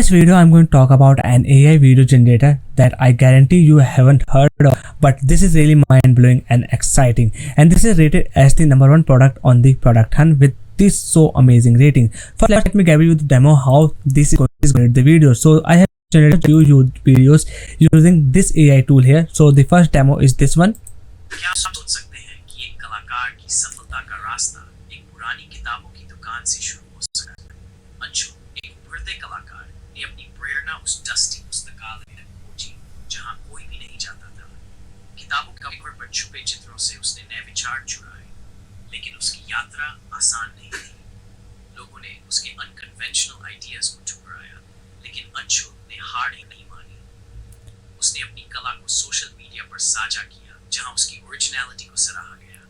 this video, I'm going to talk about an AI video generator that I guarantee you haven't heard of, but this is really mind-blowing and exciting. And this is rated as the #1 product on the product hunt with this so amazing rating. First, let me give you the demo how this is going to generate the video. So I have generated few videos using this AI tool here. So the first demo is this one. क्या आप सोच सकते हैं कि एक कलाकार की सफलता का रास्ता एक पुरानी किताबों की दुकान से शुरू हो सकता है। अंशु, एक उभरते कलाकार ने अपनी प्रेरणा उस डस्टी पुस्तकालय में खोजी जहां कोई भी नहीं जाता था। किताबों के कवर पर छुपे चित्रों से उसने नए विचार चुराए, लेकिन उसकी यात्रा आसान नहीं थी। लोगों ने उसके अनकन्वेंशनल आइडियाज को ठुकराया, लेकिन अंशु ने हार नहीं मानी। उसने अपनी कला को सोशल मीडिया पर साझा किया, जहां उसकी ओरिजिनलिटी को सराहा गया।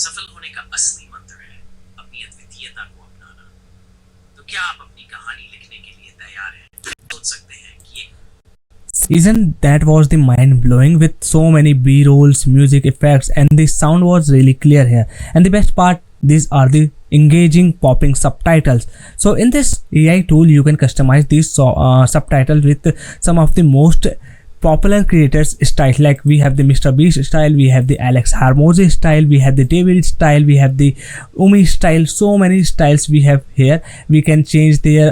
सफल होने का असली मंत्र है अपनी अद्वितीयता को अपनाना। तो क्या आप अपनी कहानी लिखने के लिए तैयार हैं? सोच सकते हैं कि Isn't that was the mind blowing with so many B-rolls, music effects, and the sound was really clear here. And the best part, these are the engaging popping subtitles. So in this AI tool, you can customize these subtitles with some of the most popular creators style. Like we have the Mr. Beast style, we have the Alex Harmozy style, we have the David style, we have the Umi style. So many styles we have here. We can change their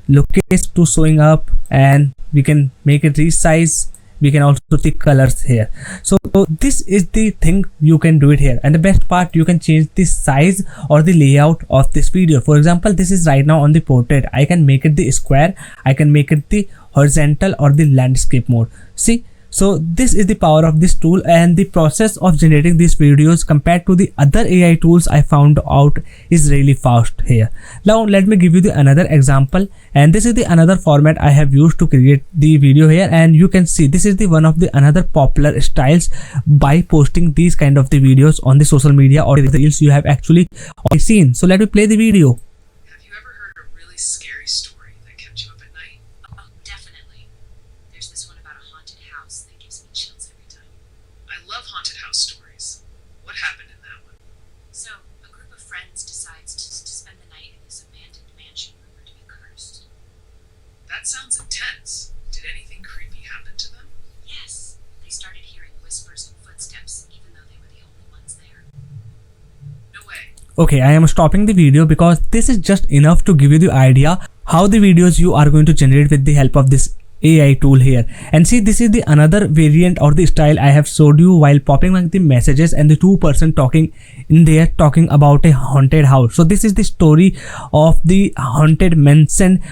location to showing up, and we can make it resize. We can also take colors here. So this is the thing, you can do it here. And the best part, you can change the size or the layout of this video. For example, this is right now on the portrait. I can make it the square, I can make it the horizontal or the landscape mode. See, so this is the power of this tool, and the process of generating these videos compared to the other AI tools I found out is really fast here. Now let me give you the another example, and this is the another format I have used to create the video here. And you can see this is the one of the another popular styles by posting these kind of the videos on the social media or the reels you have actually already seen. So let me play the video. Have you ever heard a really scary story that kept you up at night? Oh, definitely. There's this one about a haunted house that gives me chills every time. I love haunted house stories. What happened in that one? So, a group of friends decides to spend the night in this abandoned mansion rumored to be cursed. That sounds intense. Did anything creepy happen to them? Yes, they started hearing whispers and footsteps, even though they were the only ones there. No way. Okay, I am stopping the video because this is just enough to give you the idea how the videos you are going to generate with the help of this AI tool here. And see, this is the another variant or the style I have showed you while popping like the messages and the 2% talking in there, talking about a haunted house. So this is the story of the haunted mansion,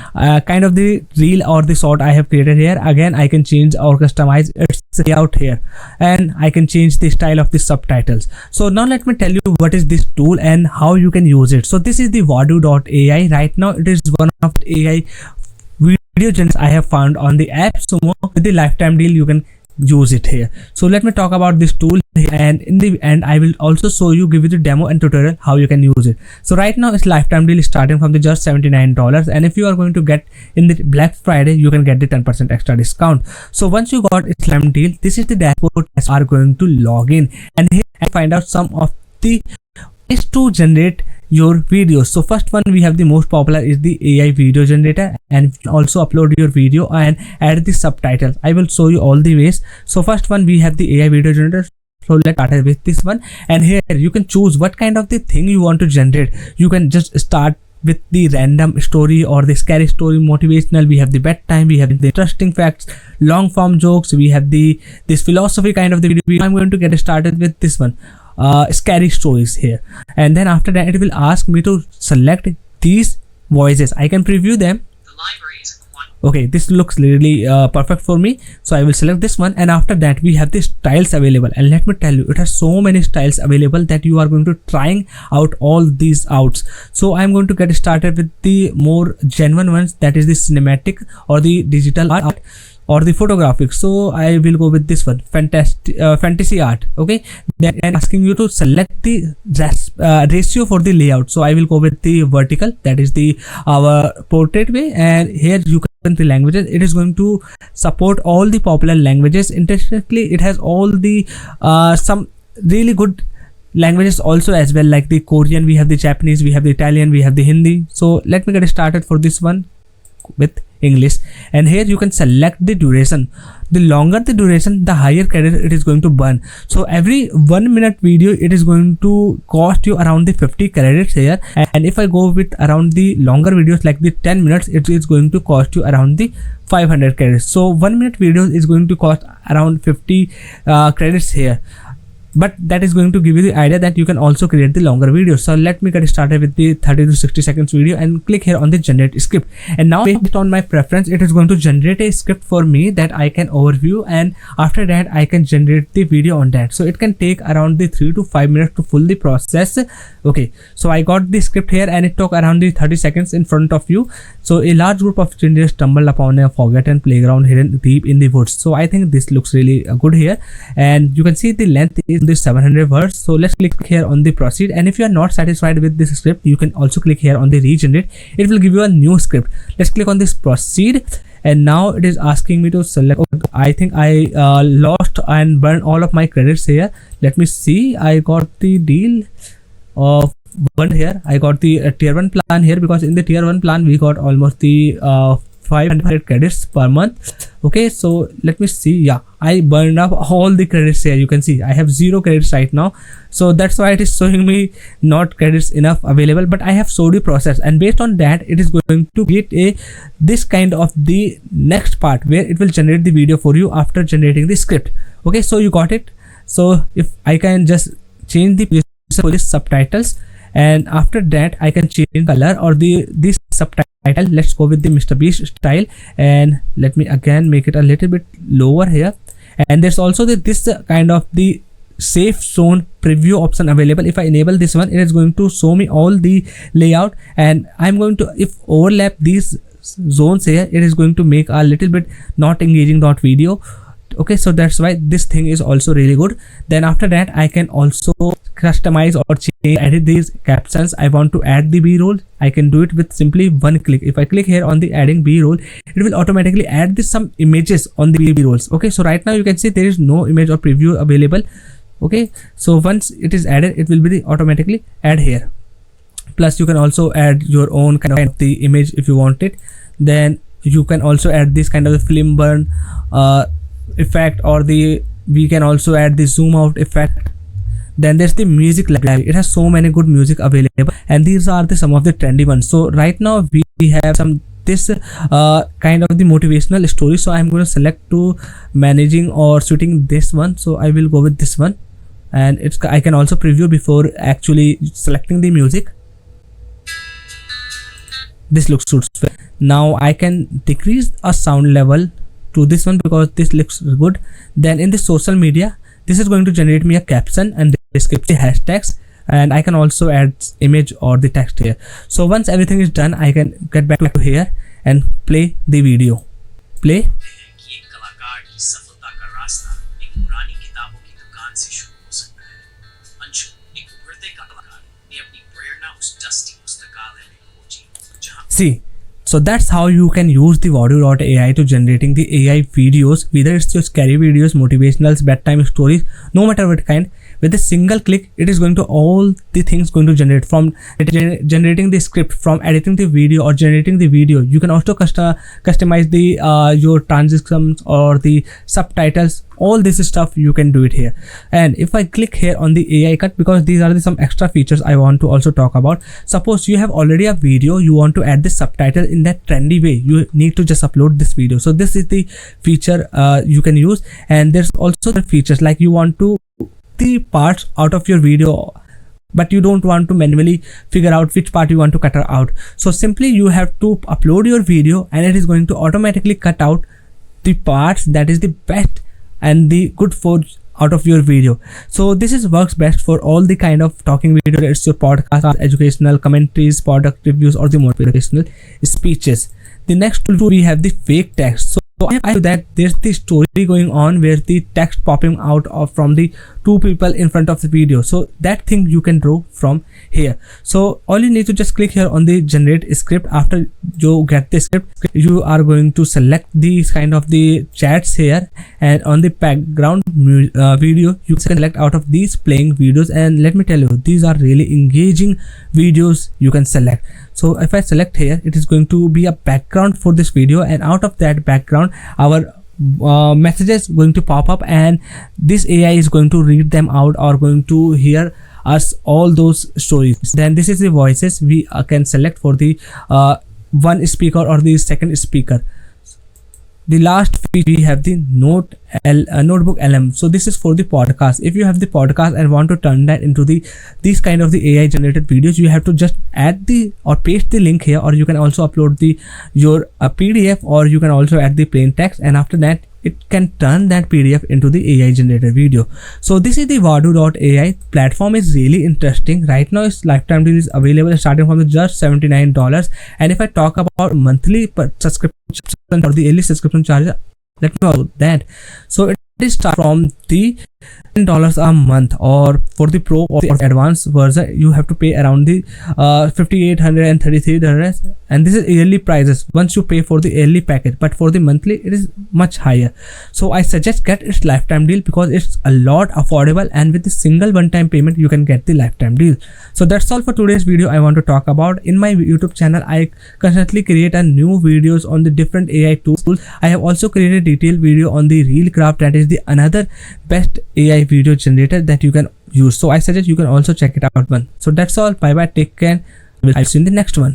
kind of the reel or the short I have created here. Again, I can change or customize its layout here, and I can change the style of the subtitles. So now let me tell you what is this tool and how you can use it. So this is the Vadoo.ai. Right now it is one of the AI video generators I have found on the app. So with the lifetime deal, you can use it here. So let me talk about this tool here, and in the end I will also show you, give you the demo and tutorial how you can use it. So right now it's lifetime deal starting from the just $79, and if you are going to get in the Black Friday, you can get the 10% extra discount. So once you got its lifetime deal, this is the dashboard as are going to log in, and here I find out some of the ways to generate your videos. So first one we have the most popular is the AI video generator, and you can also upload your video and add the subtitles. I will show you all the ways. So first one we have the AI video generator. So let's start with this one, and here you can choose what kind of the thing you want to generate. You can just start with the random story or the scary story, motivational. We have the bedtime, we have the interesting facts, long form jokes, we have this philosophy kind of the video. I'm going to get started with this one, scary stories here, and then after that it will ask me to select these voices. I can preview them. The library is a quantity. Okay, this looks really perfect for me, so I will select this one, and after that we have the styles available. And let me tell you, it has so many styles available that you are going to trying out all these outs. So I'm going to get started with the more genuine ones, that is the cinematic or the digital art or the photographic. So I will go with this one, fantasy art. Okay, then asking you to select the ratio for the layout. So I will go with the vertical, that is the our portrait way, and here you can the languages. It is going to support all the popular languages. Interestingly, it has all the some really good languages also as well, like the Korean, we have the Japanese, we have the Italian, we have the Hindi. So let me get started for this one with English. And here you can select the duration. The longer the duration, the higher credit it is going to burn. So every 1 minute video, it is going to cost you around the 50 credits here. And if I go with around the longer videos like the 10 minutes, it is going to cost you around the 500 credits. So 1 minute video is going to cost around 50 credits here. But that is going to give you the idea that you can also create the longer videos. So let me get started with the 30 to 60 seconds video and click here on the generate script. And now based on my preference, it is going to generate a script for me that I can overview, and after that I can generate the video on that. So it can take around the 3 to 5 minutes to fully process. Okay, so I got the script here and it took around the 30 seconds in front of you. So a large group of strangers stumbled upon a forgotten playground hidden deep in the woods. So I think this looks really good here, and you can see the length is the 700 words. So let's click here on the proceed, and if you are not satisfied with this script, you can also click here on the regenerate. It will give you a new script. Let's click on this proceed, and now it is asking me to select. I think I lost and burned all of my credits here. Let me see. I got the deal of one here. I got the tier 1 plan here, because in the tier 1 plan we got almost the 500 credits per month. Okay, so let me see. Yeah, I burned up all the credits here. You can see I have 0 credits right now, so that's why it is showing me not credits enough available. But I have showed you process, and based on that it is going to get a this kind of the next part where it will generate the video for you after generating the script. Okay, so you got it. So if I can just change the police subtitles, and after that I can change color or this subtitle. Let's go with the Mr. Beast style, and let me again make it a little bit lower here. And there's also this kind of the safe zone preview option available. If I enable this one, it is going to show me all the layout, and I'm going to, if overlap these zones here, it is going to make a little bit not engaging dot video. Okay, so that's why this thing is also really good. Then after that I can also customize or change, edit these captions. I want to add the b-roll. I can do it with simply one click. If I click here on the adding b-roll, it will automatically add this some images on the b-rolls. Okay, so right now you can see there is no image or preview available. Okay, so once it is added, it will be the automatically add here. Plus you can also add your own kind of the image if you want it. Then you can also add this kind of film burn effect, or we can also add the zoom out effect. Then there's the music library. It has so many good music available, and these are some of the trendy ones. So right now we have this kind of the motivational story. So I'm going to select to managing or shooting this one. So I will go with this one, and I can also preview before actually selecting the music. This looks suits well. Now I can decrease a sound level to this one because this looks good. Then in the social media, this is going to generate me a caption and description hashtags, and I can also add image or the text here. So once everything is done, I can get back to here and play the video. Play. See, so that's how you can use the Vadoo AI to generating the AI videos, whether it's your scary videos, motivationals, bedtime stories, no matter what kind. With a single click, it is going to all the things going to generate, from generating the script, from editing the video or generating the video. You can also customize the your transitions or the subtitles. All this stuff you can do it here. And if I click here on the AI cut, because these are some extra features I want to also talk about. Suppose you have already a video, you want to add the subtitle in that trendy way, you need to just upload this video. So this is the feature you can use. And there's also the features like you want to the parts out of your video, but you don't want to manually figure out which part you want to cut out. So simply you have to upload your video, and it is going to automatically cut out the parts that is the best and the good for out of your video. So this is works best for all the kind of talking video. It's your podcast, educational commentaries, product reviews, or the motivational speeches. The next tool we have the fake text. So I do that there's the story going on where the text popping out of from the two people in front of the video. So that thing you can draw from here. So all you need to just click here on the generate script. After you get the script, you are going to select these kind of the chats here, and on the background video you can select out of these playing videos, and let me tell you, these are really engaging videos you can select. So if I select here, it is going to be a background for this video, and out of that background our messages going to pop up, and this AI is going to read them out or going to hear us all those stories. Then this is the voices we can select for the one speaker or the second speaker. The last we have the notebook LM. So this is for the podcast. If you have the podcast and want to turn that into these kind of the AI generated videos, you have to just add the or paste the link here, or you can also upload your PDF, or you can also add the plain text, and after that it can turn that PDF into the AI generated video. So this is the Vadoo AI platform. Is really interesting. Right now its lifetime deal is available starting from just $79. And if I talk about monthly subscription or the yearly subscription charges, let me know that. So it is start from the $10 a month, or for the pro or the advanced version you have to pay around the $5,833, and this is yearly prices once you pay for the yearly package, but for the monthly it is much higher. So I suggest get its lifetime deal because it's a lot affordable, and with the single one-time payment you can get the lifetime deal. So that's all for today's video. I want to talk about in my YouTube channel I constantly create a new videos on the different AI tools. I have also created a detailed video on the Reelcraft, that is the another best AI video generator that you can use. So I suggest you can also check it out one. So that's all. Bye bye, take care. I'll see you in the next one.